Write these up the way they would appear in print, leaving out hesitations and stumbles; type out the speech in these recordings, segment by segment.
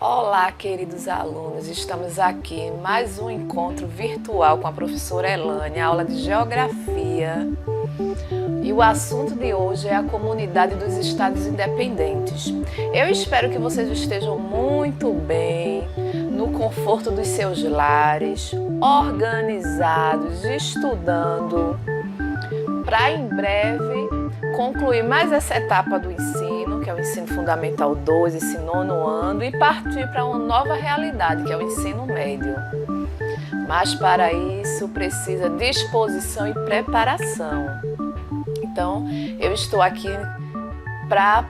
Olá, queridos alunos, estamos aqui em mais um encontro virtual com a professora Elane, aula de Geografia. E o assunto de hoje é a comunidade dos Estados Independentes. Eu espero que vocês estejam muito bem, no conforto dos seus lares, organizados, estudando, para em breve concluir mais essa etapa do ensino, que é o ensino fundamental 2, esse nono ano, e partir para uma nova realidade, que é o ensino médio. Mas para isso precisa disposição e preparação. Então, eu estou aqui para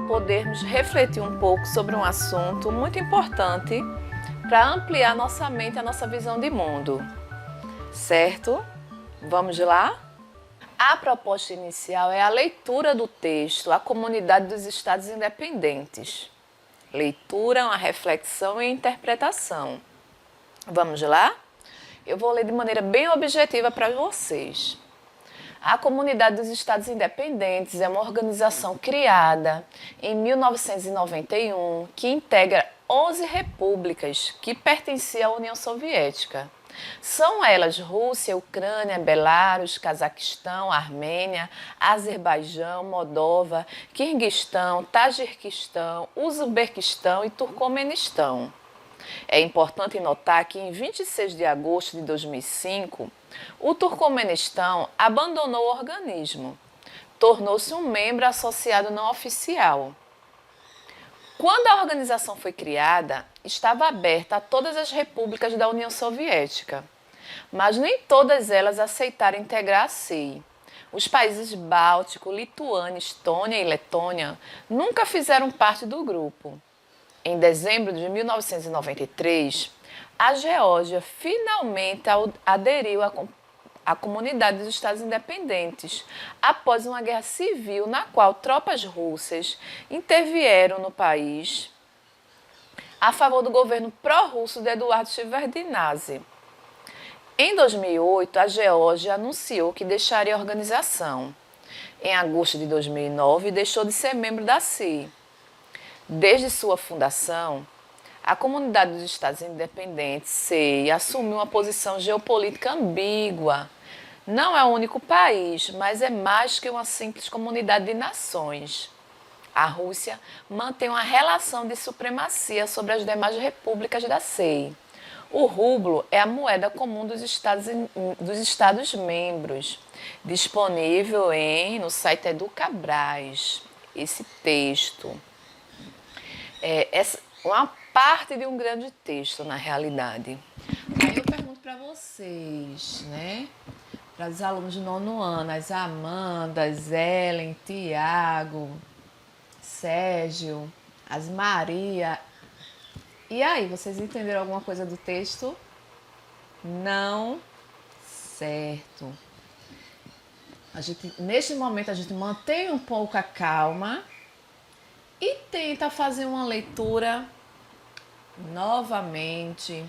podermos refletir um pouco sobre um assunto muito importante para ampliar nossa mente, a nossa visão de mundo. Certo? Vamos lá? A proposta inicial é a leitura do texto, a comunidade dos Estados Independentes. Leitura, uma reflexão e interpretação. Vamos lá? Eu vou ler de maneira bem objetiva para vocês. A Comunidade dos Estados Independentes é uma organização criada em 1991 que integra 11 repúblicas que pertenciam à União Soviética. São elas Rússia, Ucrânia, Belarus, Cazaquistão, Armênia, Azerbaijão, Moldova, Quirguistão, Tajiquistão, Uzbequistão e Turcomenistão. É importante notar que em 26 de agosto de 2005, o Turcomenistão abandonou o organismo, tornou-se um membro associado não oficial. Quando a organização foi criada, estava aberta a todas as repúblicas da União Soviética, mas nem todas elas aceitaram integrar a CEI. Os países bálticos, Lituânia, Estônia e Letônia nunca fizeram parte do grupo. Em dezembro de 1993, a Geórgia finalmente aderiu à Comunidade dos Estados Independentes, após uma guerra civil na qual tropas russas intervieram no país a favor do governo pró-russo de Eduardo Shevardnadze. Em 2008, a Geórgia anunciou que deixaria a organização. Em agosto de 2009, deixou de ser membro da CEI. Desde sua fundação, a Comunidade dos Estados Independentes, CEI, assumiu uma posição geopolítica ambígua. Não é o único país, mas é mais que uma simples comunidade de nações. A Rússia mantém uma relação de supremacia sobre as demais repúblicas da CEI. O rublo é a moeda comum dos Estados membros, disponível no site Educabras, esse texto. Uma parte de um grande texto, na realidade. Aí eu pergunto para vocês, né? Para os alunos de nono ano, as Amandas, Ellen, Tiago, Sérgio, as Maria. E aí, vocês entenderam alguma coisa do texto? Não? Certo. Neste momento, a gente mantém um pouco a calma e tenta fazer uma leitura novamente,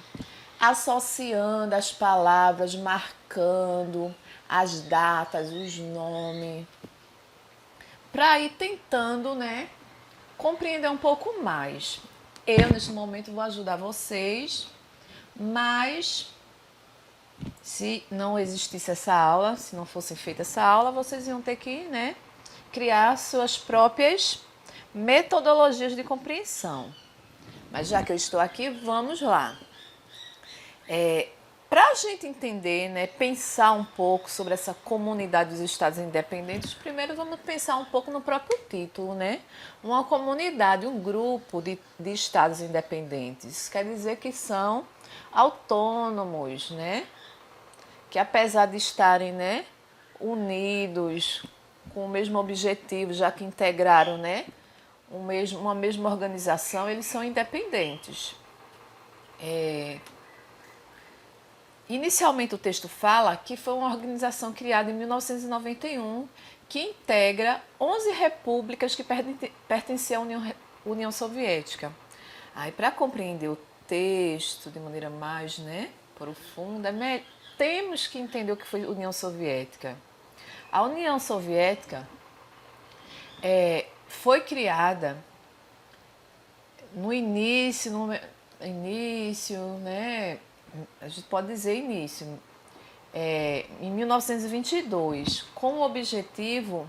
associando as palavras, marcando as datas, os nomes, para ir tentando, compreender um pouco mais. Eu, neste momento, vou ajudar vocês, mas se não existisse essa aula, se não fosse feita essa aula, vocês iam ter que, criar suas próprias metodologias de compreensão. Mas já que eu estou aqui, vamos lá. Para a gente entender, pensar um pouco sobre essa comunidade dos Estados Independentes, primeiro vamos pensar um pouco no próprio título, Uma comunidade, um grupo de Estados independentes. Quer dizer que são autônomos, Que apesar de estarem, unidos com o mesmo objetivo, já que integraram, uma mesma organização, eles são independentes. Inicialmente o texto fala que foi uma organização criada em 1991 que integra 11 repúblicas que pertenciam à União Soviética. Aí, para compreender o texto de maneira mais profunda, temos que entender o que foi a União Soviética. A União Soviética foi criada no início, né? A gente pode dizer início, em 1922, com o objetivo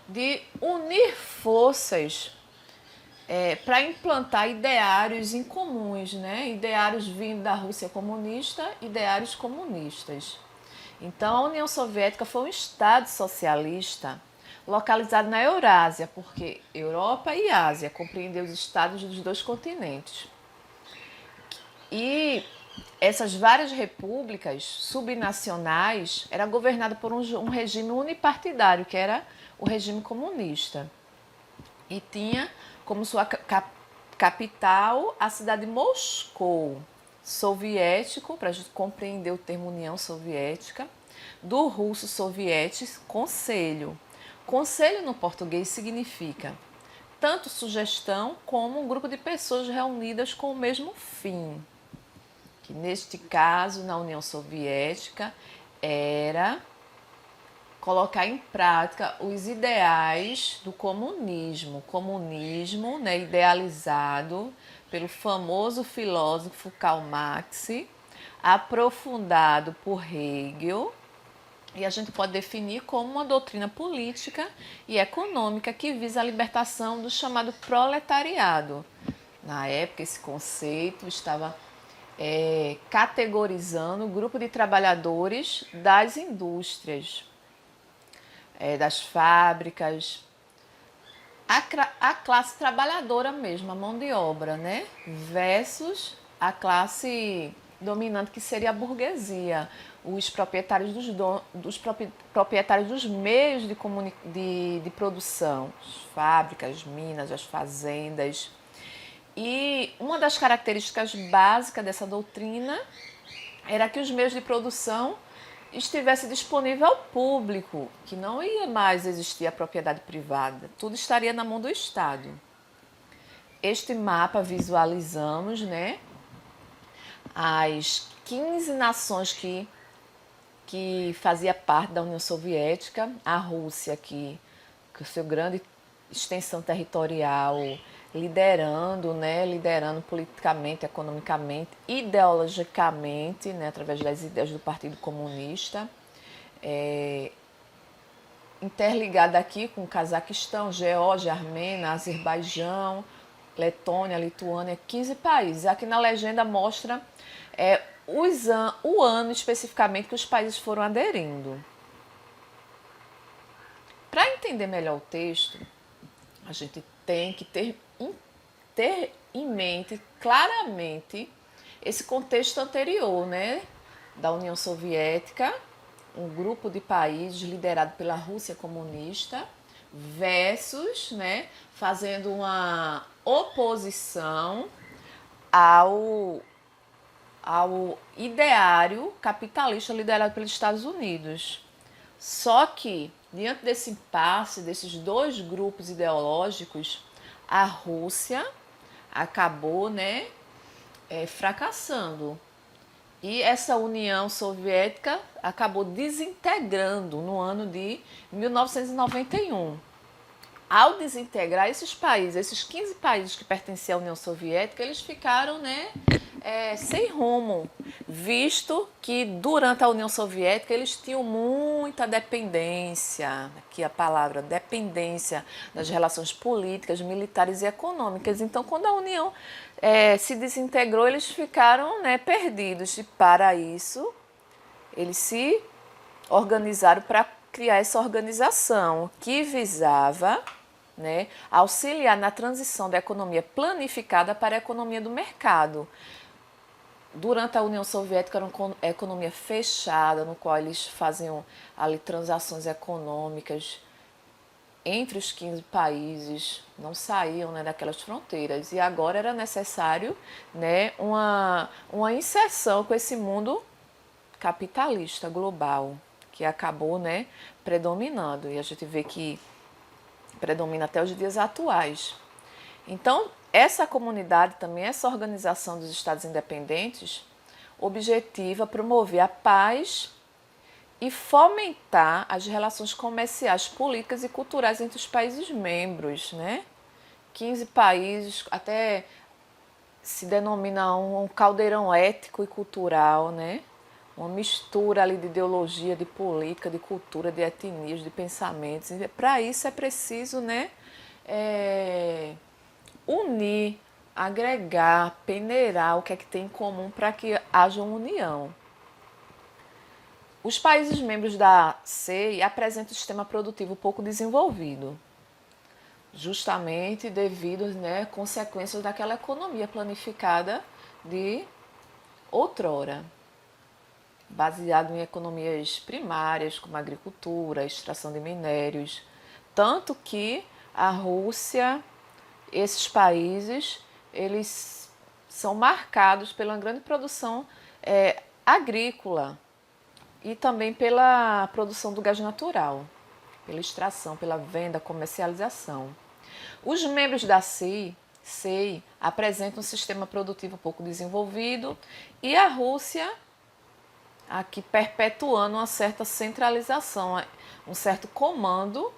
de unir forças para implantar ideários em comuns, né? Ideários vindo da Rússia comunista, ideários comunistas. Então, a União Soviética foi um Estado socialista localizado na Eurásia, porque Europa e Ásia compreendeu os estados dos dois continentes. E essas várias repúblicas subnacionais eram governadas por um regime unipartidário, que era o regime comunista. E tinha como sua capital a cidade de Moscou, soviético, para a gente compreender o termo União Soviética, do russo soviético, conselho. Conselho no português significa tanto sugestão como um grupo de pessoas reunidas com o mesmo fim, que neste caso, na União Soviética, era colocar em prática os ideais do comunismo. Comunismo, né, idealizado pelo famoso filósofo Karl Marx, aprofundado por Hegel, e a gente pode definir como uma doutrina política e econômica que visa a libertação do chamado proletariado. Na época, esse conceito estava categorizando o grupo de trabalhadores das indústrias, das fábricas, a classe trabalhadora mesmo, a mão de obra, né? Versus a classe dominante, que seria a burguesia, os proprietários proprietários dos meios de produção, as fábricas, as minas, as fazendas. E uma das características básicas dessa doutrina era que os meios de produção estivessem disponíveis ao público, que não ia mais existir a propriedade privada, tudo estaria na mão do Estado. Este mapa visualizamos, né, as 15 nações que fazia parte da União Soviética, a Rússia, que com sua grande extensão territorial, liderando politicamente, economicamente, ideologicamente, né, através das ideias do Partido Comunista, interligada aqui com o Cazaquistão, Geórgia, Armênia, Azerbaijão, Letônia, Lituânia, 15 países. Aqui na legenda mostra o ano especificamente que os países foram aderindo. Para entender melhor o texto, a gente tem que ter em mente claramente esse contexto anterior, né, da União Soviética, um grupo de países liderado pela Rússia comunista, versus, né, fazendo uma oposição ao ideário capitalista liderado pelos Estados Unidos. Só que, diante desse impasse, desses dois grupos ideológicos, a Rússia acabou, né, fracassando. E essa União Soviética acabou desintegrando no ano de 1991. Ao desintegrar esses países, esses 15 países que pertenciam à União Soviética, eles ficaram, né, sem rumo, visto que durante a União Soviética eles tinham muita dependência, aqui a palavra dependência, das relações políticas, militares e econômicas. Então, quando a União se desintegrou, eles ficaram, né, perdidos. E para isso, eles se organizaram para criar essa organização que visava, né, auxiliar na transição da economia planificada para a economia do mercado. Durante a União Soviética era uma economia fechada, no qual eles faziam ali transações econômicas entre os 15 países, não saíam, né, daquelas fronteiras. E agora era necessário, né, uma inserção com esse mundo capitalista global, que acabou, né, predominando. E a gente vê que predomina até os dias atuais. Então, essa comunidade também, essa organização dos Estados independentes, objetiva promover a paz e fomentar as relações comerciais, políticas e culturais entre os países membros, né? 15 países, até se denomina um caldeirão ético e cultural, né? Uma mistura ali de ideologia, de política, de cultura, de etnias, de pensamentos. Para isso é preciso, né, unir, agregar, peneirar o que é que tem em comum para que haja uma união. Os países membros da CEI apresentam um sistema produtivo pouco desenvolvido, justamente devido, né, consequências daquela economia planificada de outrora, baseado em economias primárias, como agricultura, extração de minérios. Tanto que a Rússia, esses países, eles são marcados pela grande produção agrícola e também pela produção do gás natural, pela extração, pela venda, comercialização. Os membros da CEI apresentam um sistema produtivo pouco desenvolvido e a Rússia aqui perpetuando uma certa centralização, um certo comando,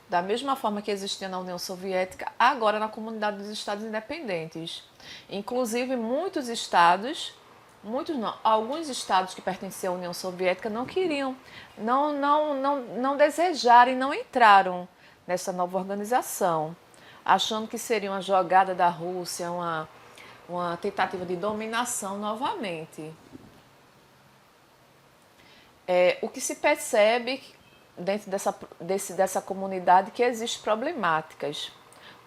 da mesma forma que existia na União Soviética, agora na Comunidade dos Estados Independentes. Inclusive, muitos estados, muitos não, alguns estados que pertenciam à União Soviética não queriam, não desejaram e não entraram nessa nova organização, achando que seria uma jogada da Rússia, uma tentativa de dominação novamente. O que se percebe dentro dessa comunidade que existem problemáticas,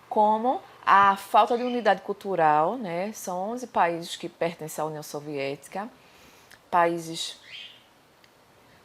como a falta de unidade cultural, né? São 11 países que pertencem à União Soviética, países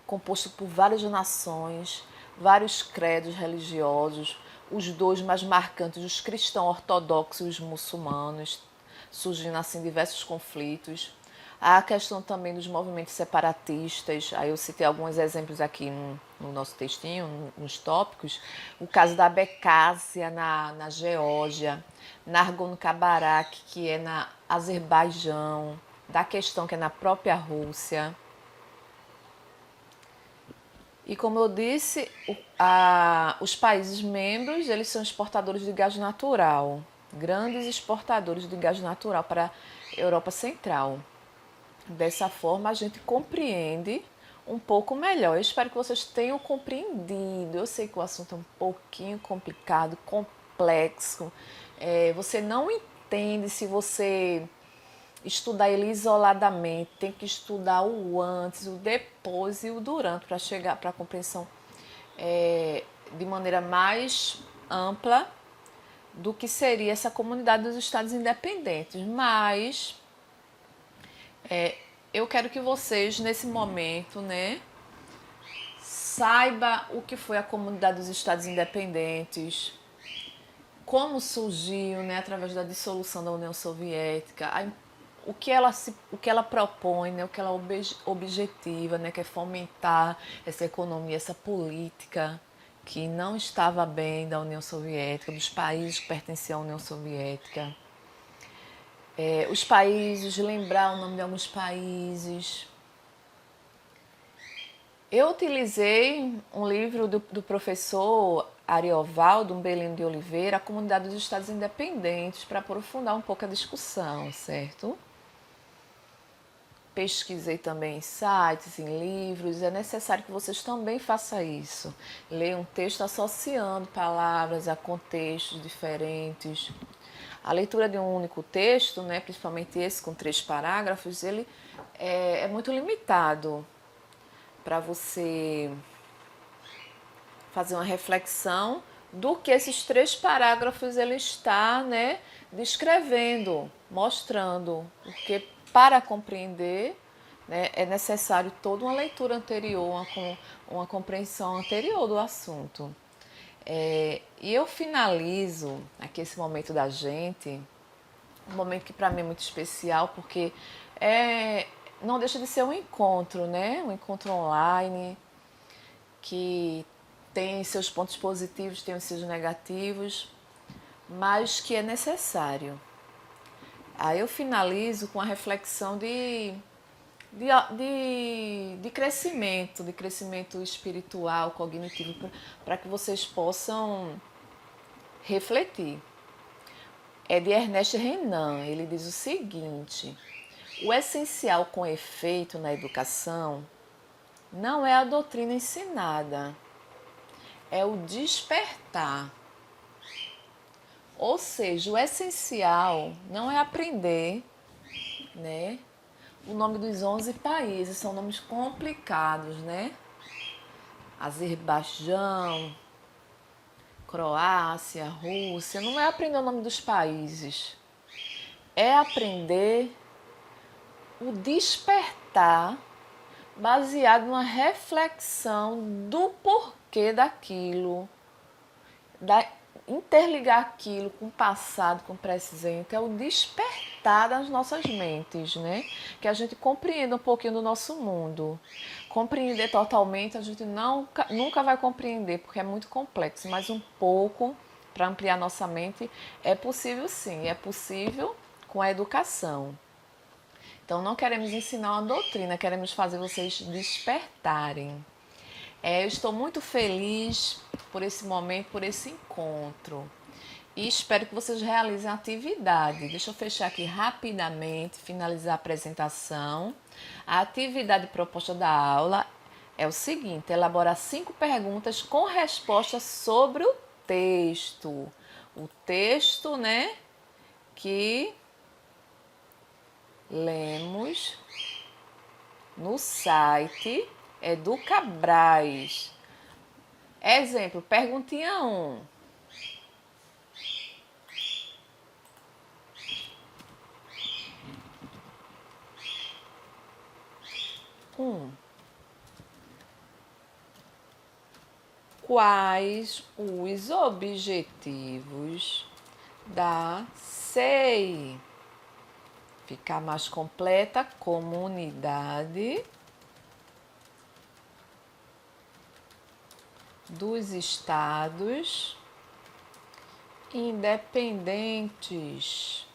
compostos por várias nações, vários credos religiosos, os dois mais marcantes, os cristãos ortodoxos e os muçulmanos, surgindo assim diversos conflitos. Há a questão também dos movimentos separatistas, aí eu citei alguns exemplos aqui no nosso textinho, nos tópicos. O caso da Abkhazia na Geórgia, Nagorno-Karabakh, que é na Azerbaijão, da questão que é na própria Rússia. E como eu disse, os países membros, eles são exportadores de gás natural, grandes exportadores de gás natural para a Europa Central. Dessa forma, a gente compreende um pouco melhor. Eu espero que vocês tenham compreendido. Eu sei que o assunto é um pouquinho complicado, complexo. Você não entende se você estudar ele isoladamente. Tem que estudar o antes, o depois e o durante para chegar para a compreensão de maneira mais ampla do que seria essa comunidade dos Estados Independentes. Mas eu quero que vocês, nesse momento, né, saiba o que foi a comunidade dos Estados Independentes, como surgiu, né, através da dissolução da União Soviética, o que ela propõe, né, o que ela objetiva, né, que é fomentar essa economia, essa política que não estava bem da União Soviética, dos países que pertenciam à União Soviética. Os países, lembrar o nome de alguns países. Eu utilizei um livro do professor Ariovaldo Umbelino de Oliveira, A Comunidade dos Estados Independentes, para aprofundar um pouco a discussão, certo? Pesquisei também em sites, em livros, é necessário que vocês também façam isso. Leiam um texto associando palavras a contextos diferentes. A leitura de um único texto, né, principalmente esse com 3 parágrafos, ele é muito limitado para você fazer uma reflexão do que esses 3 parágrafos ele está, né, descrevendo, mostrando. Porque para compreender, né, é necessário toda uma leitura anterior, uma compreensão anterior do assunto. E eu finalizo aqui esse momento da gente, um momento que para mim é muito especial, porque não deixa de ser um encontro, né? Um encontro online, que tem seus pontos positivos, tem os seus negativos, mas que é necessário. Aí eu finalizo com a reflexão de crescimento espiritual, cognitivo, para que vocês possam refletir. é de Ernest Renan. Ele diz o seguinte: o essencial com efeito na educação não é a doutrina ensinada, é o despertar. Ou seja, o essencial não é aprender, né, o nome dos 11 países, são nomes complicados, né? Azerbaijão, Croácia, Rússia, não é aprender o nome dos países, é aprender o despertar baseado numa reflexão do porquê daquilo, interligar aquilo com o passado, com o presente, é o despertar das nossas mentes, né? Que a gente compreenda um pouquinho do nosso mundo. Compreender totalmente a gente nunca vai compreender, porque é muito complexo, mas um pouco, para ampliar nossa mente, é possível sim, é possível com a educação. Então não queremos ensinar uma doutrina, queremos fazer vocês despertarem. Eu estou muito feliz por esse momento, por esse encontro. E espero que vocês realizem a atividade. Deixa eu fechar aqui rapidamente, finalizar a apresentação. A atividade proposta da aula é o seguinte: elaborar 5 perguntas com respostas sobre o texto. O texto, né, que lemos no site Educabras. Exemplo, perguntinha 1. Quais os objetivos da SEI? Ficar mais completa, comunidade dos estados independentes.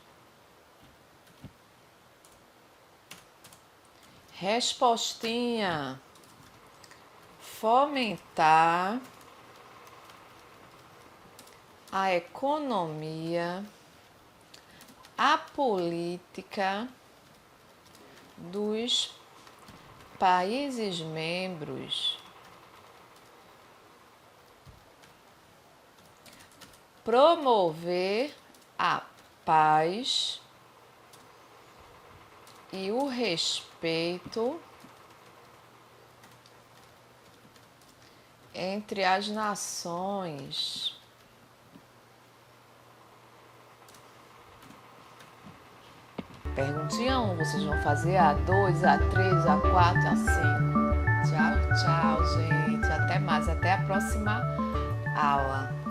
Respostinha: fomentar a economia, a política dos países membros, promover a paz e o respeito entre as nações. Perguntinha 1, vocês vão fazer a 2, a 3, a 4, a 5. Tchau, tchau, gente. Até mais, até a próxima aula.